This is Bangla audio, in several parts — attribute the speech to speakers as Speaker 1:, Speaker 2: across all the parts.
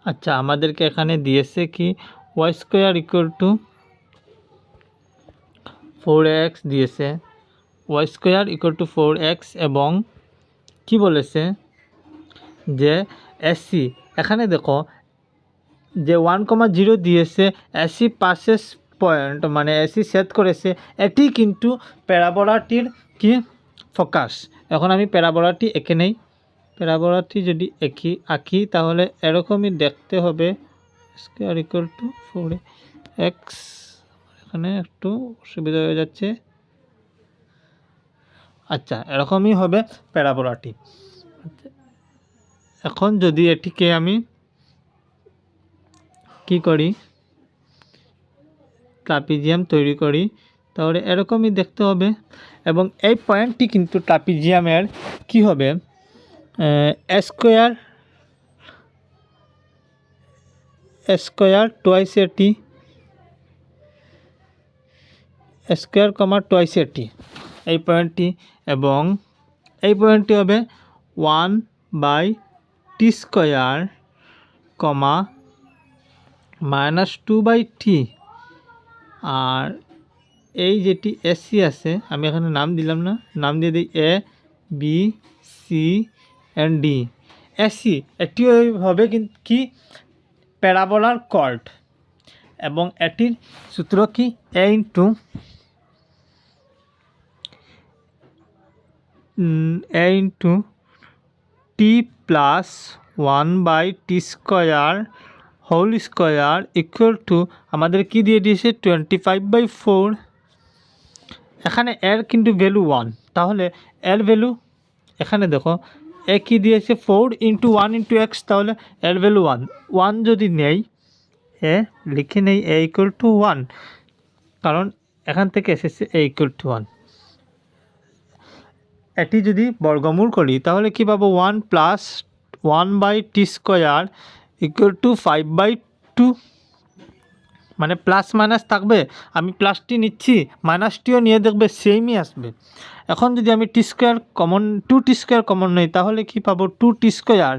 Speaker 1: আচ্ছা, আমাদেরকে এখানে দিয়েছে কি Y square equal two 4x দিয়েছে, Y square equal two 4x এবং কি বলেছে যে এসি, এখানে দেখো যে 1,0 দিয়েছে, এসি পাসেস পয়েন্ট মানে এসি সেট করেছে, এটি কিন্তু প্যারাবোলাটির কি ফোকাস। এখন আমি প্যারাবোলাটি এঁকে নেই। প্যারাবোলাটি যদি আঁকি তাহলে এরকমই দেখতে হবে, স্কোয়ার ইকুয়াল টু 4x। এখানে একটু অসুবিধা হয়ে যাচ্ছে। আচ্ছা, এরকমই হবে প্যারাবোলাটি। এখন যদি এটিকে আমি কি করি, ট্রাপিজিয়াম তৈরি করি, তাহলে এরকমই দেখতে হবে। এবং এই পয়েন্টটি কিন্তু ট্রাপিজিয়ামের কি হবে, স্কোয়ার টোয়াইস এটি, স্কোয়ার কমা টোয়াইস এটি এই পয়েন্টটি, এবং এই পয়েন্টটি হবে 1/t স্কোয়ার কমা -2/t। আর এই যেটি এসি আছে, আমি এখানে নাম দিলাম না, নাম দিয়ে দিই A B C and D. AC এটি হবে কি প্যারাবোলার কর্ড, এবং এটির সূত্র কি a into t plus 1/t square whole square equal to, আমাদের কি দিয়ে দিয়েছে 25/4। এখানে এর কিন্তু ভ্যালু 1, তাহলে এর ভ্যালু এখানে দেখো এ কি দিয়েছে 4 × 1 × x, তাহলে এর ভ্যালু 1 যদি নেই, এ লিখে নেই এ ইকুয়াল টু 1, কারণ এখান থেকে এসেছে এ ইকুয়াল টু 1। এটি যদি বর্গমূল করি তাহলে কি পাবো 1 + 1/t স্কোয়ার ইকুয়াল টু 5/2, মানে প্লাস মাইনাস থাকবে, আমি প্লাসটি নিচ্ছি, মাইনাসটিও নিয়ে দেখবে সেমই আসবে। এখন যদি আমি t square common 2t square common নিই তাহলে কি পাবো 2t স্কোয়ার,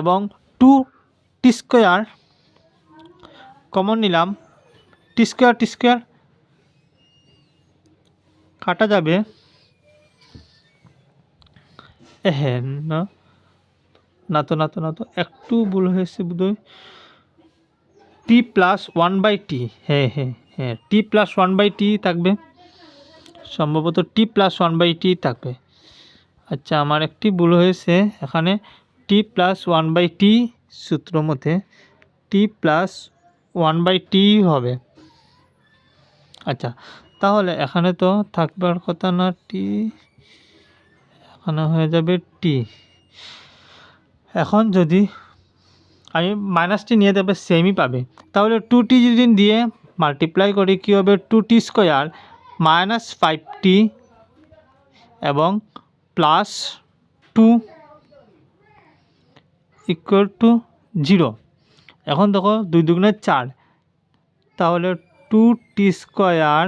Speaker 1: এবং 2t স্কোয়ার কমন নিলাম, টি স্কোয়ার কাটা যাবে, হ্যাঁ না তো একটু ভুল হয়েছে বোধহয়, টি প্লাস 1/t, হ্যাঁ টি প্লাস 1/t থাকবে, সম্ভবত টি প্লাস 1/t থাকবে। আচ্ছা, আমার একটি ভুল হয়েছে, এখানে টি প্লাস 1/t সূত্র মতে টি প্লাস 1/t হবে। আচ্ছা, তাহলে এখানে তো থাকবার কথা না টি, এখানে হয়ে যাবে টি। এখন যদি আমি মাইনাসটি নিয়ে দেবে সেমই পাবে, তাহলে 2t যদি দিয়ে মাল্টিপ্লাই করি কী হবে 2t স্কোয়ার -5t এবং +2 ইকুয়াল টু 0। এখন দেখো 2 দুগুণে 4, তাহলে 2t square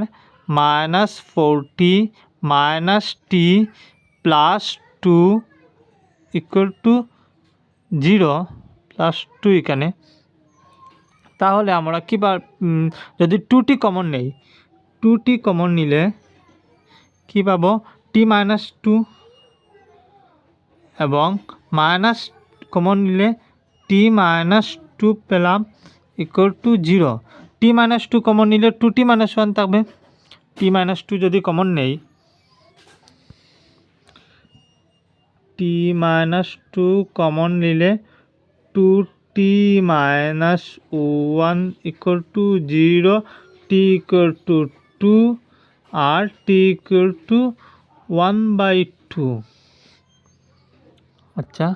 Speaker 1: -4t - t +2 equal to 0 +2 এখানে। তাহলে আমরা কি যদি 2t কমন নেই, 2t কমন নিলে কি পাবো t - 2, এবং মাইনাস কমন নিলে t - 2 পেলাম ইকুয়াল টু 0। t - 2 কমন নিলে 2t - 1 থাকবে, t - 2 যদি কমন নেই, t - 2 কমন নিলে 2t - 1 equal to 0, t equal to 2 আর t ইকুয়াল টু 1/2। আচ্ছা,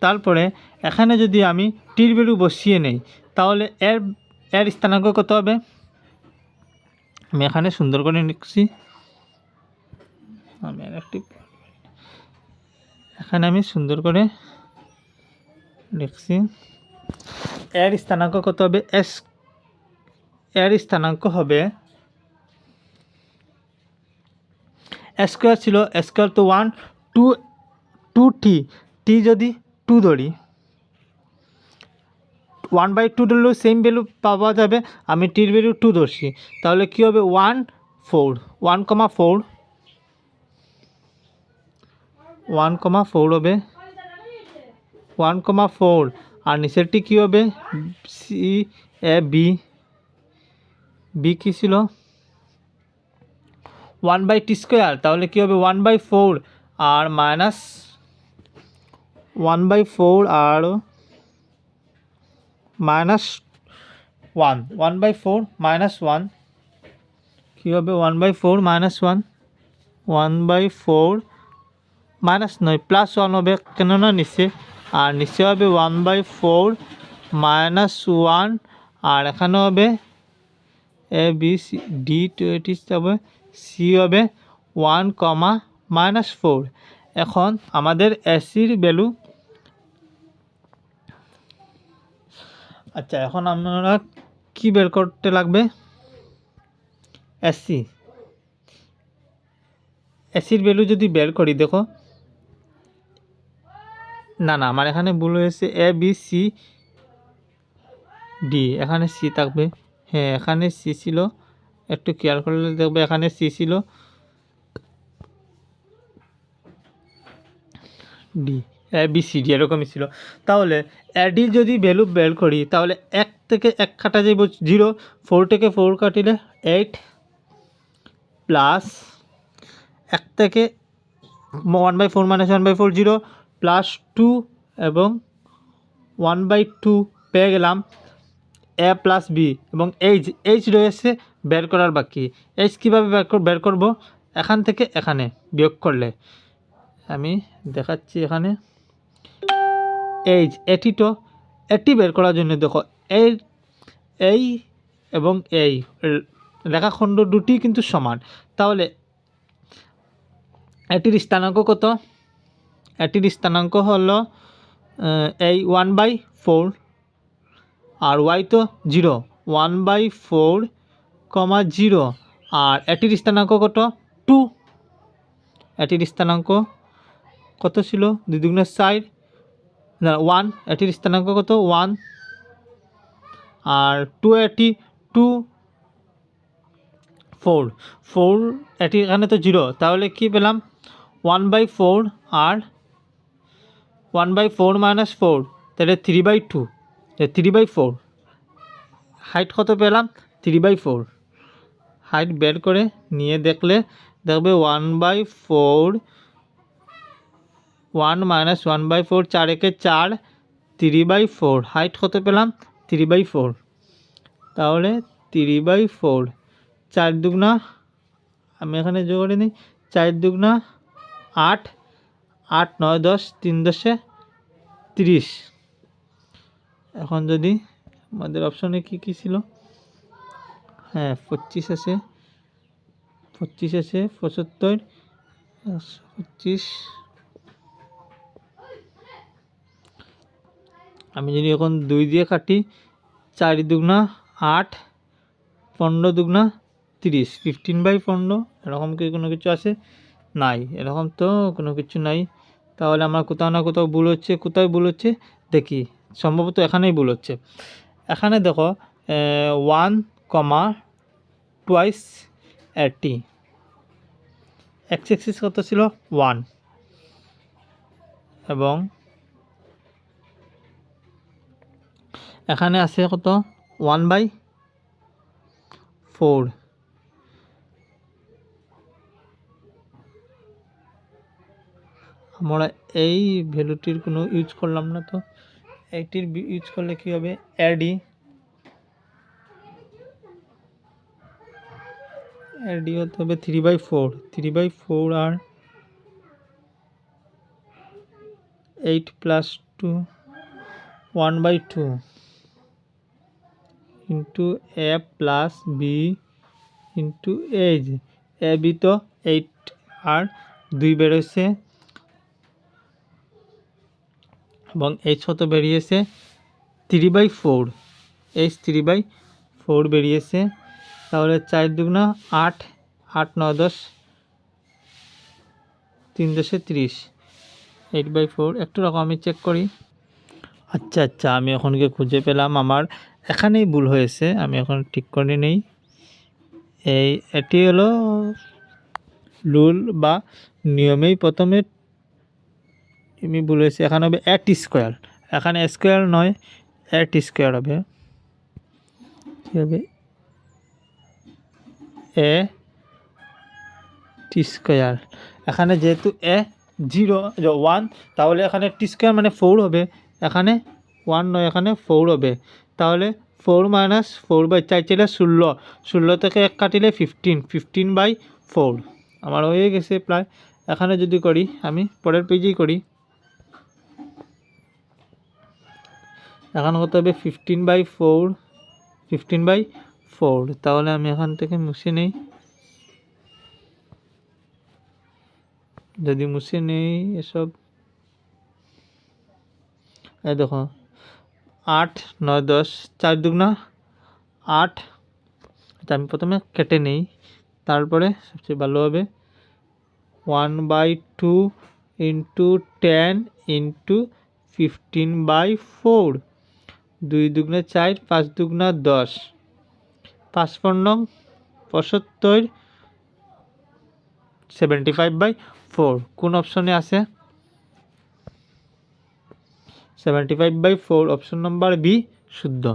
Speaker 1: তারপরে এখানে যদি আমি টির ভ্যালু বসিয়ে নেই তাহলে এর স্থানাঙ্ক কত হবে, আমি এখানে সুন্দর করে লিখছি, এখানে আমি সুন্দর করে লিখছি, এর স্থানাঙ্ক কত হবে, এর স্থানাঙ্ক হবে স্কোয়ার ছিল, স্কোয়ার তো 1, 2t যদি 2 ধরি, 1/2 ধরলেও সেম ভ্যালু পাওয়া যাবে, আমি টির ভ্যালু 2 ধরছি, তাহলে কী হবে 1/4 1,4 হবে 1,4 আর নিচেরটি কী হবে সি এ বি কী ছিল 1/t², তাহলে কী হবে 1/4 আর মাইনাস 1/4 আর মাইনাস 1/4 মাইনাস 1 কী হবে 1/4 মাইনাস 1 1/4 মাইনাস নয় প্লাস 1 হবে, কেননা নিচে, আর নিচে হবে 1/4 মাইনাস 1 আর এখানে হবে এ বি সি ডি টু এটি হবে সি হবে 1,-4। এখন আমাদের এসির ভ্যালু, আচ্ছা এখন আমরা কি বের করতে লাগবে, এসির ভ্যালু যদি বের করি, দেখো না আমার এখানে ভুল হয়েছে, এ বি সি ডি, এখানে সি থাকবে, হ্যাঁ এখানে সি ছিল, একটু খেয়াল করলে দেখবে এখানে সি ছিল, D A B C D এরকমই ছিল। তাহলে এডি যদি ভ্যালু বের করি, তাহলে 1 থেকে 1 কাটা যাইব 0, 4 থেকে 4 কাটিলে 8 প্লাস 1 থেকে 1/4 মাইনাস 1/4 0 প্লাস 2 এবং 1/2 পেয়ে গেলাম এ প্লাস বি, এবং এইচ রয়েছে বের করার বাকি। এইচ কীভাবে বের করব, এখান থেকে এখানে বিয়োগ করলে, আমি দেখাচ্ছি এখানে এইচ এটি বের করার জন্য দেখো এই এবং এই রেখাখণ্ড দুটি কিন্তু সমান, তাহলে এটির স্থানাঙ্ক কত, এটির স্থানাঙ্ক হলো এই 1/4 আর ওয়াই তো 0, 1/4, 0 আর এটির স্থানাঙ্ক কত 2, এটির স্থানাঙ্ক কত ছিল 2 দুগুণে 4 না 1, এটির স্থানাঙ্ক কত 1 আর 2 এটি 2 4 এটি এখানে তো 0, তাহলে কি পেলাম 1/4 আর 1/4 মাইনাস 4, তাহলে 3/2, 3/4 হাইট কত পেলাম 3/4, হাইট বের করে নিয়ে দেখলে দেখবে 1/4 1 মাইনাস 1/4 4 একে 4 3/4, হাইট কত পেলাম 3/4, তাহলে 3/4 4 দুগুণা, আমি এখানে যোগ করে নিই 4 দুগুণা 8, 8 9 10 3 10 30। এখন যদি আমাদের অপশনে কি ছিল, হ্যাঁ 25 আছে 75 125, আমি যদি এখন 2 দিয়ে কাটি 4 দুগুণা 8, 15 দুগুণা 30, 15/15, এরকম কি কোনো কিছু আছে, নাই, এরকম তো কোনো কিছু নাই, তাহলে আমার কোথাও না কোথাও ভুল হচ্ছে, কোথায় ভুল হচ্ছে দেখি, সম্ভবত এখানেই ভুল হচ্ছে। এখানে দেখো 1, 2 80, এক্স এক্সিস কত ছিল 1 এবং এখানে আছে কত 1/4, আমরা এই ভ্যালুটির কোনো ইউজ করলাম না, তো এইটির ইউজ করলে কী হবে এডি হতে হবে 3/4 আর 8 plus 2 1/2 into A plus B into H, A B তো 8 আর 2 বেরোচ্ছে এবং এইচ কত বেরিয়েছে 3/4, এইচ 3/4 বেরিয়েছে, তাহলে 4 দুগুণা 8, 8 9 10 3 10 30, 8/4, একটু রকম আমি চেক করি, আচ্ছা আচ্ছা, আমি এখন গিয়ে খুঁজে পেলাম, আমার এখানেই ভুল হয়েছে, আমি এখন ঠিক করে নেই। এটি হলো রুল বা নিয়মেই প্রথমে আমি ভুল হয়েছে, এখানে হবে এট স্কোয়ার, এখানে স্কোয়ার নয় এট স্কোয়ার হবে। কী হবে? এ টি স্কোয়ার। এখানে যেহেতু 1 তাহলে এখানে টি স্কোয়ার মানে 4 হবে, এখানে 1 নয়, এখানে 4 হবে। তাহলে 4 মাইনাস 4/4 ছিল 16, 16 থেকে 1 কাটিলে 15/4 আমার হয়ে গেছে প্রায়। এখানে যদি করি, আমি পরের পেজেই করি, এখানে কত হবে 15/4, তাহলে আমি এখান থেকে মুছে নেই, যদি মুছে নেই এসব, এই দেখো 8 9 10, 4 দুগুণা 8। এটা আমি প্রথমে কেটে নেই, তারপরে সবচেয়ে ভালো হবে 1/2 ইন্টু 10 ইন্টু 15/4, 2 দুগুণে 4, 5 দুগুণা 10, 5 পূর্ণং 75, 75/4 কোন অপশনে আছে? 75/4 অপশন নাম্বার বি শুদ্ধ।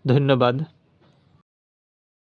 Speaker 1: ধন্যবাদ।